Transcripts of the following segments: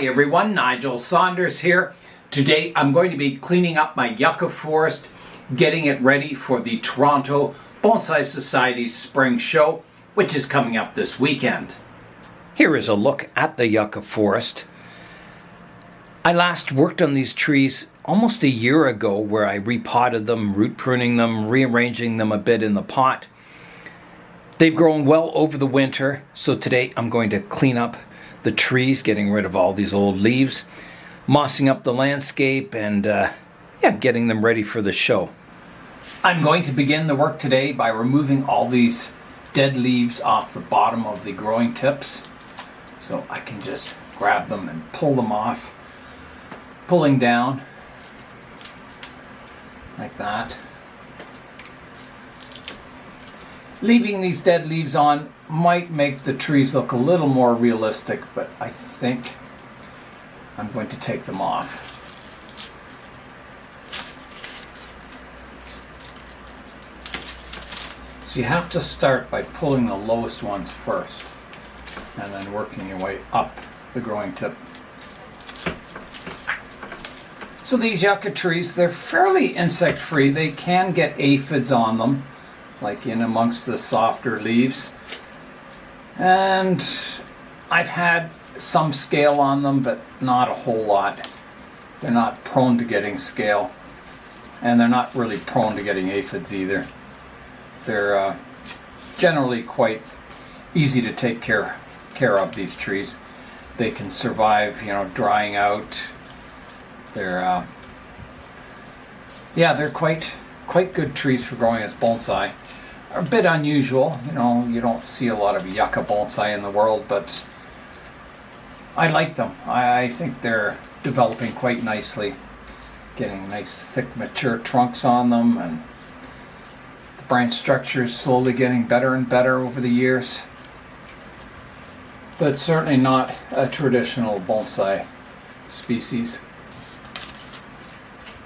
Hi everyone, Nigel Saunders here. Today I'm going to be cleaning up my yucca forest, getting it ready for the Toronto Bonsai Society Spring Show, which is coming up this weekend. Here is a look at the yucca forest. I last worked on these trees almost a year ago, where I repotted them, root pruning them, rearranging them a bit in the pot. They've grown well over the winter, so today I'm going to clean up the trees, getting rid of all these old leaves, mossing up the landscape, and getting them ready for the show. I'm going to begin the work today by removing all these dead leaves off the bottom of the growing tips. So I can just grab them and pull them off, pulling down like that. Leaving these dead leaves on might make the trees look a little more realistic, but I think I'm going to take them off. So you have to start by pulling the lowest ones first and then working your way up the growing tip. So these yucca trees, they're fairly insect free. They can get aphids on them, like in amongst the softer leaves. And I've had some scale on them, but not a whole lot. They're not prone to getting scale, and they're not really prone to getting aphids either. They're generally quite easy to take care of, these trees. They can survive, drying out. They're quite good trees for growing as bonsai. A bit unusual, you don't see a lot of yucca bonsai in the world, but I like them. I think they're developing quite nicely, getting nice thick mature trunks on them, and the branch structure is slowly getting better and better over the years. But certainly not a traditional bonsai species.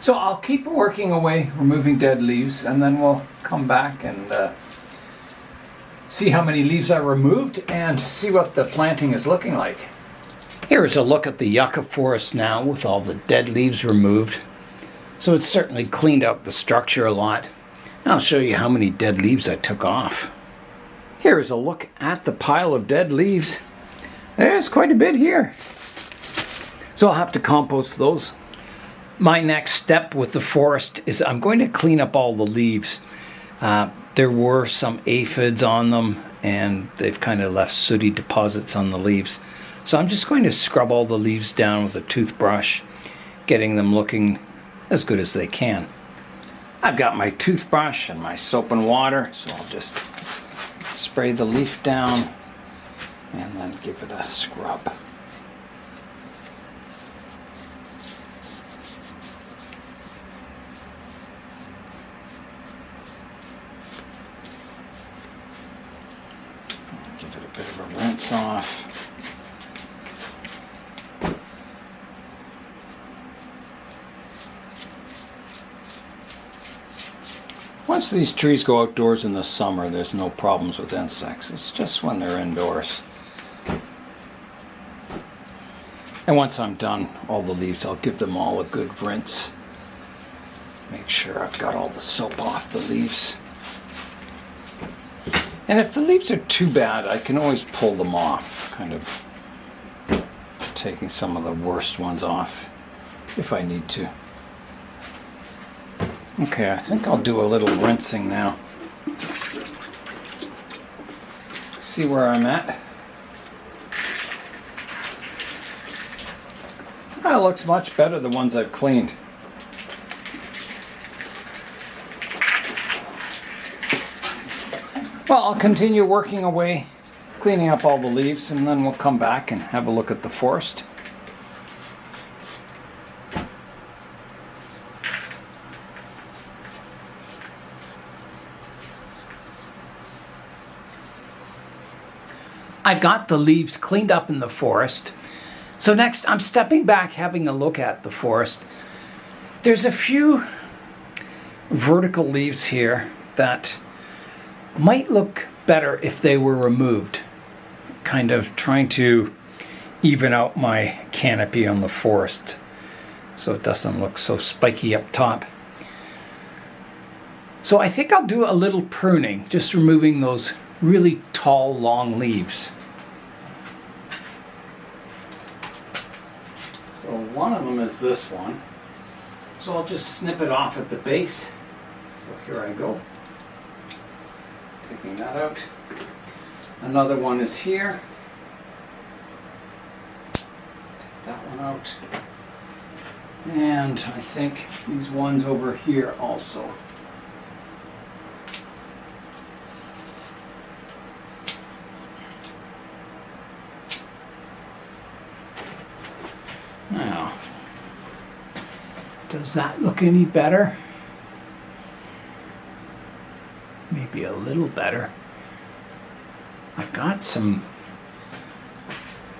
So I'll keep working away, removing dead leaves, and then we'll come back and see how many leaves I removed and see what the planting is looking like. Here's a look at the yucca forest now with all the dead leaves removed. So it's certainly cleaned up the structure a lot. And I'll show you how many dead leaves I took off. Here's a look at the pile of dead leaves. There's quite a bit here. So I'll have to compost those. My next step with the forest is I'm going to clean up all the leaves. There were some aphids on them, and they've kind of left sooty deposits on the leaves. So I'm just going to scrub all the leaves down with a toothbrush, getting them looking as good as they can. I've got my toothbrush and my soap and water, so I'll just spray the leaf down and then give it a scrub. Give it a bit of a rinse off. Once these trees go outdoors in the summer, there's no problems with insects. It's just when they're indoors. And once I'm done all the leaves, I'll give them all a good rinse. Make sure I've got all the soap off the leaves. And if the leaves are too bad, I can always pull them off, kind of taking some of the worst ones off if I need to. Okay, I think I'll do a little rinsing now. See where I'm at. That looks much better than the ones I've cleaned. Well, I'll continue working away, cleaning up all the leaves, and then we'll come back and have a look at the forest. I've got the leaves cleaned up in the forest. So next, I'm stepping back, having a look at the forest. There's a few vertical leaves here that might look better if they were removed. Kind of trying to even out my canopy on the forest so it doesn't look so spiky up top. So I think I'll do a little pruning, just removing those really tall, long leaves. So one of them is this one. So I'll just snip it off at the base. So here I go. Taking that out. Another one is here. Take that one out. And I think these ones over here also. Now, does that look any better? Maybe a little better. I've got some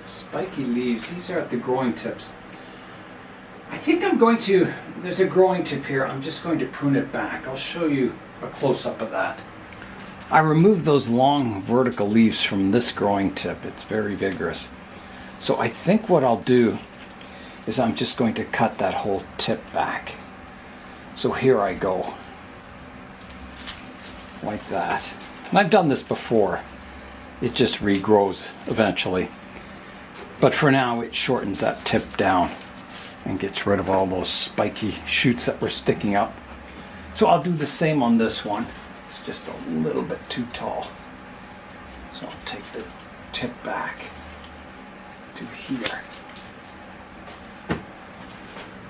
spiky leaves. These are at the growing tips. I think I'm going to, there's a growing tip here. I'm just going to prune it back. I'll show you a close-up of that. I removed those long vertical leaves from this growing tip. It's very vigorous. So I think what I'll do is I'm just going to cut that whole tip back. So here I go. Like that. And I've done this before. It just regrows eventually. But for now it shortens that tip down and gets rid of all those spiky shoots that were sticking up. So I'll do the same on this one. It's just a little bit too tall. So I'll take the tip back to here.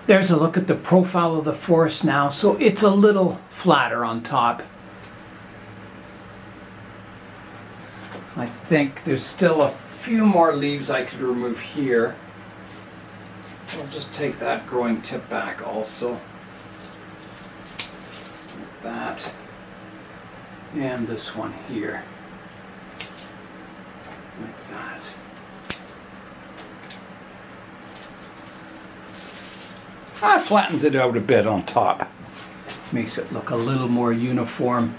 There's a look at the profile of the forest now. So it's a little flatter on top. I think there's still a few more leaves I could remove here. I'll just take that growing tip back also. Like that. And this one here. Like that. That flattens it out a bit on top. Makes it look a little more uniform.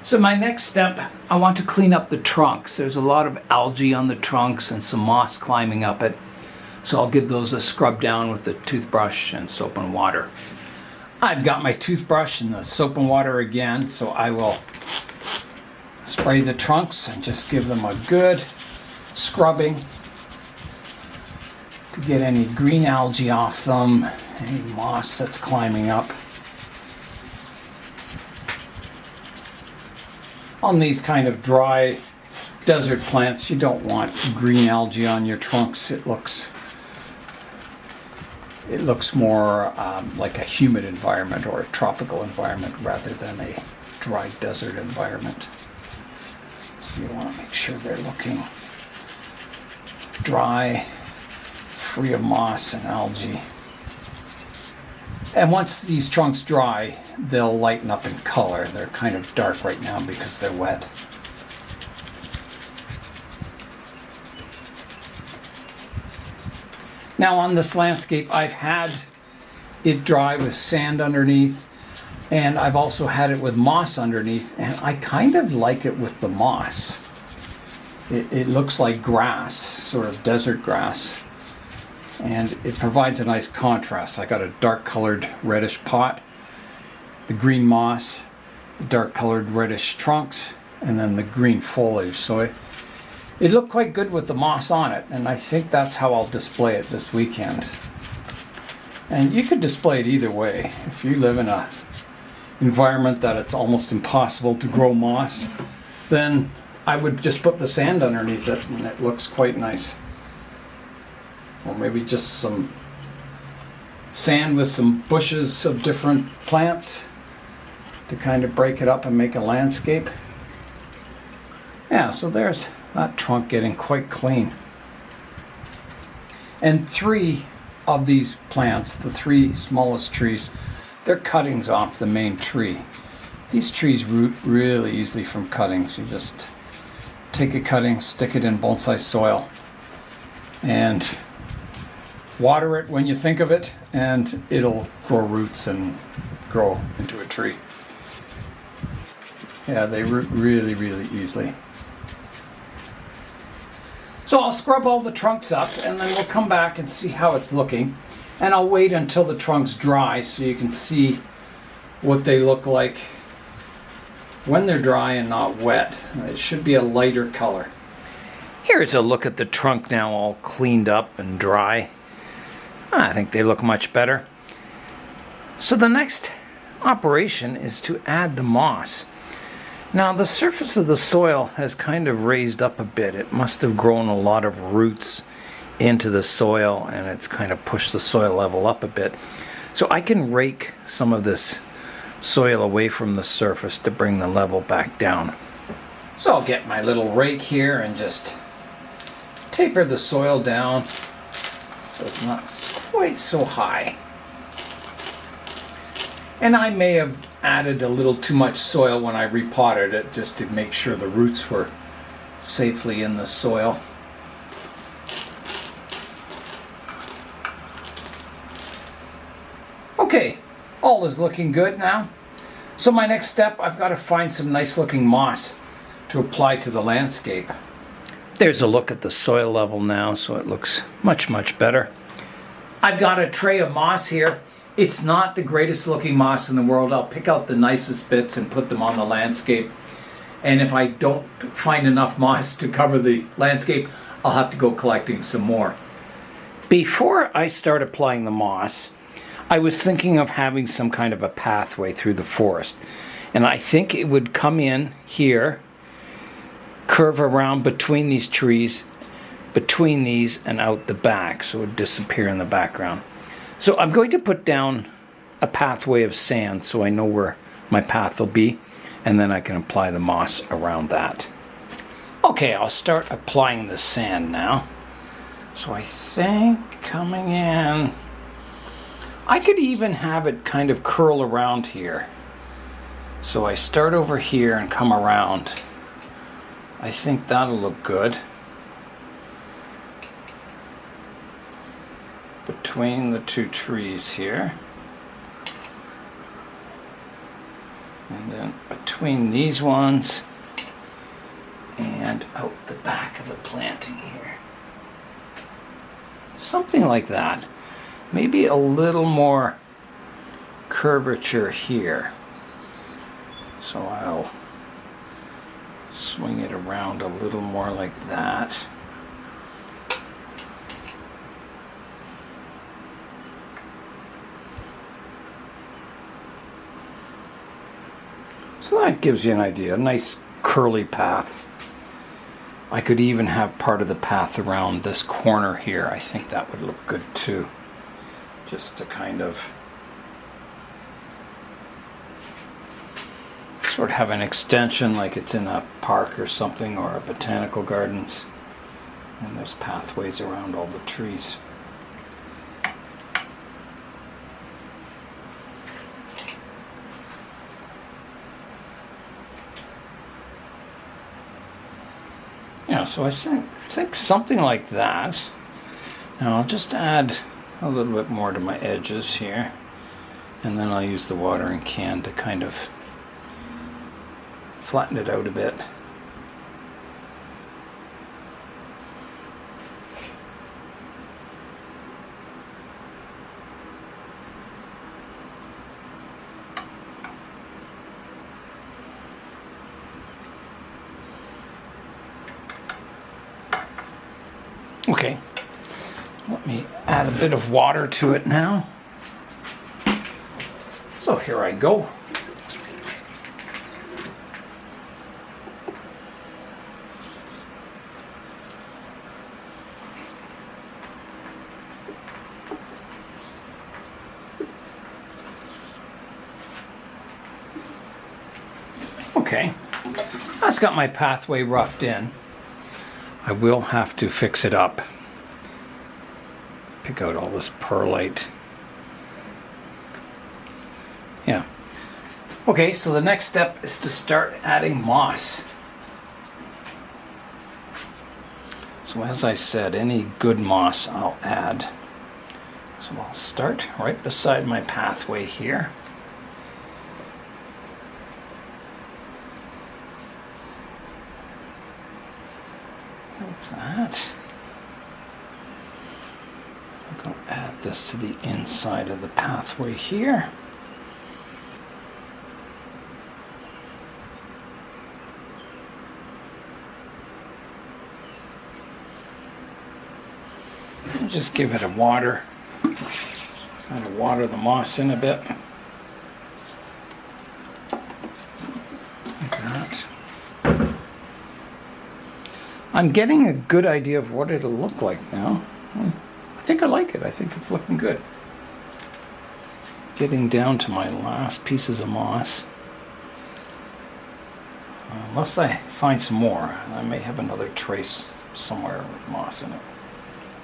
So my next step, I want to clean up the trunks. There's a lot of algae on the trunks and some moss climbing up it. So I'll give those a scrub down with the toothbrush and soap and water. I've got my toothbrush and the soap and water again, so I will spray the trunks and just give them a good scrubbing to get any green algae off them, any moss that's climbing up. On these kind of dry desert plants, you don't want green algae on your trunks. It looks more like a humid environment or a tropical environment rather than a dry desert environment. So you want to make sure they're looking dry, free of moss and algae. And once these trunks dry, they'll lighten up in color. They're kind of dark right now because they're wet. Now on this landscape, I've had it dry with sand underneath, and I've also had it with moss underneath, and I kind of like it with the moss. It looks like grass, sort of desert grass. And it provides a nice contrast. I got a dark colored reddish pot, the green moss, the dark colored reddish trunks, and then the green foliage. So it looked quite good with the moss on it, and I think that's how I'll display it this weekend. And you could display it either way. If you live in an environment that it's almost impossible to grow moss, then I would just put the sand underneath it and it looks quite nice. Or maybe just some sand with some bushes of different plants to kind of break it up and make a landscape. Yeah, so there's that trunk getting quite clean. And 3 of these plants, the 3 smallest trees, they're cuttings off the main tree. These trees root really easily from cuttings. You just take a cutting, stick it in bonsai soil, and water it when you think of it, and it'll grow roots and grow into a tree. Yeah, they root really, really easily. So I'll scrub all the trunks up and then we'll come back and see how it's looking. And I'll wait until the trunk's dry so you can see what they look like when they're dry and not wet. It should be a lighter color. Here's a look at the trunk now, all cleaned up and dry. I think they look much better. So the next operation is to add the moss. Now the surface of the soil has kind of raised up a bit. It must have grown a lot of roots into the soil and it's kind of pushed the soil level up a bit. So I can rake some of this soil away from the surface to bring the level back down. So I'll get my little rake here and just taper the soil down so it's not quite so high. And I may have added a little too much soil when I repotted it just to make sure the roots were safely in the soil. Okay, all is looking good now. So my next step, I've got to find some nice looking moss to apply to the landscape. There's a look at the soil level now, so it looks much, much better. I've got a tray of moss here. It's not the greatest looking moss in the world. I'll pick out the nicest bits and put them on the landscape. And if I don't find enough moss to cover the landscape, I'll have to go collecting some more. Before I start applying the moss, I was thinking of having some kind of a pathway through the forest. And I think it would come in here, curve around between these trees, between these and out the back, so it would disappear in the background. So I'm going to put down a pathway of sand so I know where my path will be, and then I can apply the moss around that. Okay, I'll start applying the sand now. So I think coming in, I could even have it kind of curl around here. So I start over here and come around. I think that'll look good. Between the two trees here. And then between these ones and out the back of the planting here. Something like that. Maybe a little more curvature here. So I'll swing it around a little more like that. So that gives you an idea, a nice curly path. I could even have part of the path around this corner here. I think that would look good too. Just to kind of sort of have an extension like it's in a park or something, or a botanical gardens. And there's pathways around all the trees. Yeah, so I think something like that. Now I'll just add a little bit more to my edges here, and then I'll use the watering can to kind of flatten it out a bit. Okay, let me add a bit of water to it now. So here I go. Okay, that's got my pathway roughed in. I will have to fix it up. Pick out all this perlite. Yeah. Okay, so the next step is to start adding moss. So as I said, any good moss I'll add. So I'll start right beside my pathway here. that. I'm going to add this to the inside of the pathway here. And just give it a water. Kind of water the moss in a bit. Like that. I'm getting a good idea of what it'll look like now. I think I like it. I think it's looking good. Getting down to my last pieces of moss. Unless I find some more, I may have another trace somewhere with moss in it.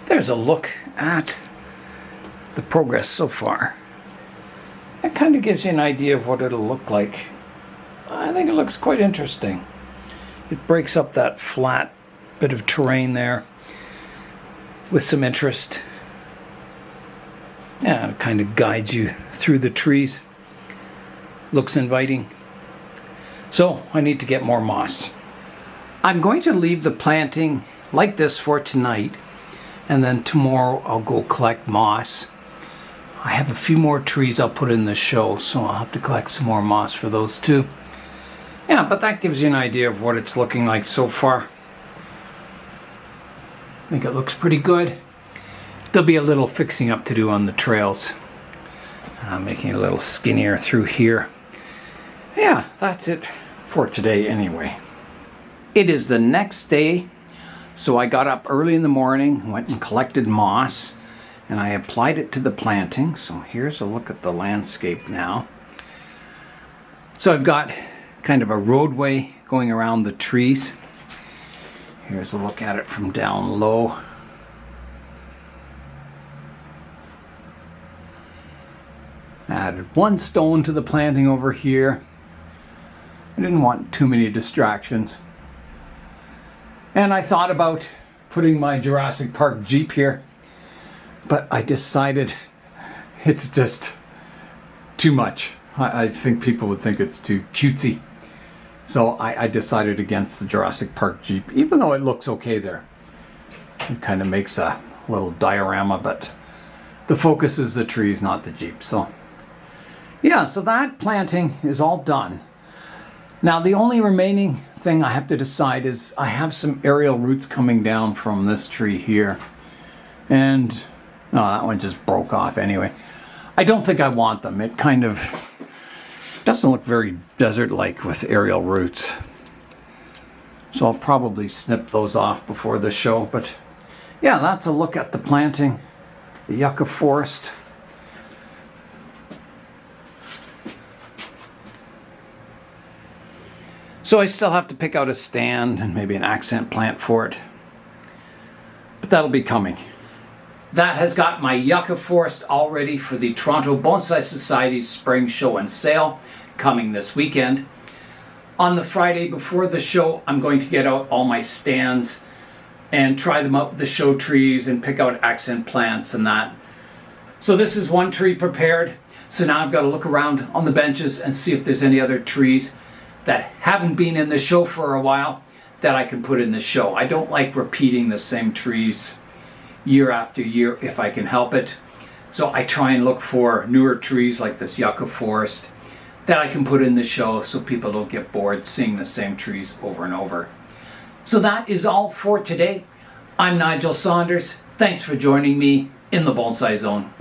There's a look at the progress so far. That kind of gives you an idea of what it'll look like. I think it looks quite interesting. It breaks up that flat bit of terrain there with some interest. Yeah, it kind of guides you through the trees. Looks inviting. So I need to get more moss. I'm going to leave the planting like this for tonight, and then tomorrow I'll go collect moss. I have a few more trees I'll put in the show, so I'll have to collect some more moss for those too. Yeah, but that gives you an idea of what it's looking like so far. I think it looks pretty good. There'll be a little fixing up to do on the trails. Making it a little skinnier through here. Yeah, that's it for today anyway. It is the next day, so I got up early in the morning, went and collected moss, and I applied it to the planting. So here's a look at the landscape now. So I've got kind of a roadway going around the trees. Here's a look at it from down low. Added one stone to the planting over here. I didn't want too many distractions. And I thought about putting my Jurassic Park Jeep here, but I decided it's just too much. I think people would think it's too cutesy. So I decided against the Jurassic Park Jeep, even though it looks okay there. It kind of makes a little diorama, but the focus is the trees, not the Jeep. So yeah, so that planting is all done. Now the only remaining thing I have to decide is I have some aerial roots coming down from this tree here. And that one just broke off anyway. I don't think I want them. It kind of doesn't look very desert-like with aerial roots. So I'll probably snip those off before the show. But yeah, that's a look at the planting, the Yucca forest. So I still have to pick out a stand and maybe an accent plant for it. But that'll be coming. That has got my Yucca forest all ready for the Toronto Bonsai Society's spring show and sale coming this weekend. On the Friday before the show, I'm going to get out all my stands and try them out with the show trees and pick out accent plants and that. So this is one tree prepared. So now I've got to look around on the benches and see if there's any other trees that haven't been in the show for a while that I can put in the show. I don't like repeating the same trees year after year if I can help it. So I try and look for newer trees like this Yucca forest that I can put in the show so people don't get bored seeing the same trees over and over. So that is all for today. I'm Nigel Saunders. Thanks for joining me in the Bonsai Zone.